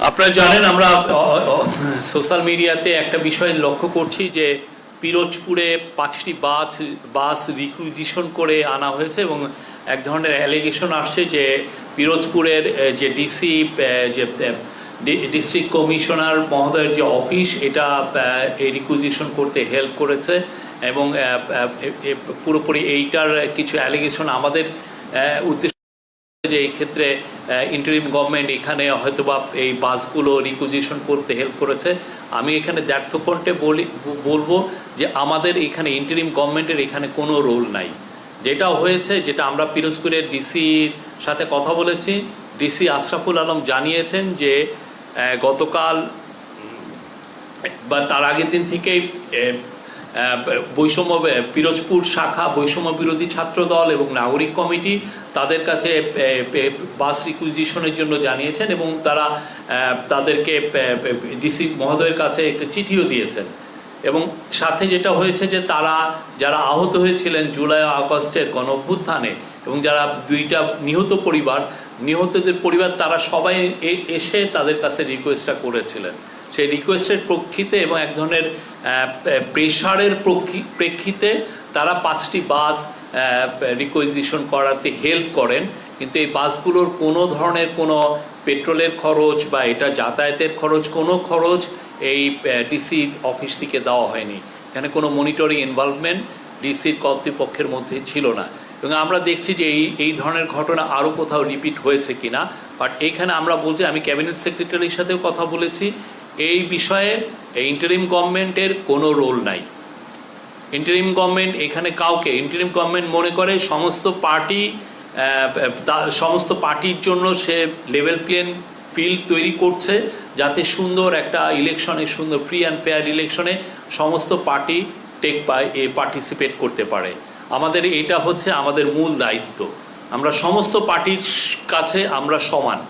আপনারা জানেন আমরা সোশ্যাল মিডিয়াতে একটা বিষয় লক্ষ্য করছি যে পিরোজপুরে 5টি বাস রিকুইজিশন করে আনা হয়েছে এবং এক ধরনের অ্যালিগেশন আসছে যে পিরোজপুরের যে ডিসি যে ডিস্ট্রিক্ট কমিশনার মহোদয়ের যে অফিস এটা এই রিকুইজিশন করতে হেল্প করেছে এবং পুরোপুরি এইটার কিছু অ্যালিগেশন আমাদের উদ্দেশ্য যে এই ক্ষেত্রে ইন্টারিম গভর্নমেন্ট এখানে হয়তোবা এই বাসগুলো রিকুইজিশন করতে হেল্প করেছে। আমি এখানে দ্ব্যর্থকণ্ঠে বলবো যে আমাদের এখানে ইন্টারিম গভর্নমেন্টের এখানে কোনো রোল নাই। যেটা হয়েছে, যেটা আমরা পিরোজপুরের ডিসির সাথে কথা বলেছি, ডিসি আশরাফুল আলম জানিয়েছেন যে গতকাল বা তার আগের দিন থেকেই বৈষম্য পিরোজপুর শাখা বৈষম্য বিরোধী ছাত্র দল এবং নাগরিক কমিটি তাদের কাছে বাস রিকুইজিশনের জন্য জানিয়েছেন এবং তারা তাদেরকে ডিসি মহোদয়ের কাছে একটা চিঠিও দিয়েছেন। এবং সাথে যেটা হয়েছে যে তারা যারা আহত হয়েছিলেন জুলাই আগস্টের গণঅভ্যুত্থানে এবং যারা দুইটা নিহতদের পরিবার তারা সবাই এসে তাদের কাছে রিকোয়েস্টটা করেছিলেন। সেই রিকোয়েস্টের প্রেক্ষিতে এবং এক ধরনের প্রেশারের প্রেক্ষিতে তারা 5টি বাস রিকুইজিশন করাতে হেল্প করেন। কিন্তু এই বাসগুলোর কোনো ধরনের কোনো পেট্রোলের খরচ বা এটা যাতায়াতের খরচ কোনো খরচ এই ডিসি অফিস থেকে দেওয়া হয়নি। এখানে কোনো মনিটরিং ইনভলভমেন্ট ডিসির কর্তৃপক্ষের মধ্যে ছিল না এবং আমরা দেখছি যে এই ধরনের ঘটনা আরও কোথাও রিপিট হয়েছে কিনা। বাট এইখানে আমরা বলছি, আমি ক্যাবিনেট সেক্রেটারির সাথেও কথা বলেছি, এই বিষয়ে ইন্টারিম গভর্নমেন্টের কোনো রোল নাই। ইন্টারিম গভর্নমেন্ট এখানে কাউকে, ইন্টারিম গভর্নমেন্ট মনে করে সমস্ত পার্টির জন্য সে লেভেল প্লেইং ফিল্ড তৈরি করছে যাতে সুন্দর একটা ইলেকশনে, সুন্দর ফ্রি অ্যান্ড ফেয়ার ইলেকশনে সমস্ত পার্টি পার্টিসিপেট করতে পারে। এটা হচ্ছে আমাদের মূল দায়িত্ব। আমরা সমস্ত পার্টির কাছে আমরা সমান।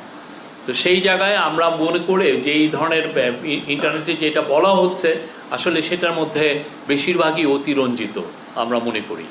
তো সেই জায়গায় আমরা মনে করে যে এই ধরনের ইন্টারনেটে যেটা বলা হচ্ছে আসলে সেটার মধ্যে বেশিরভাগই অতিরঞ্জিত আমরা মনে করি।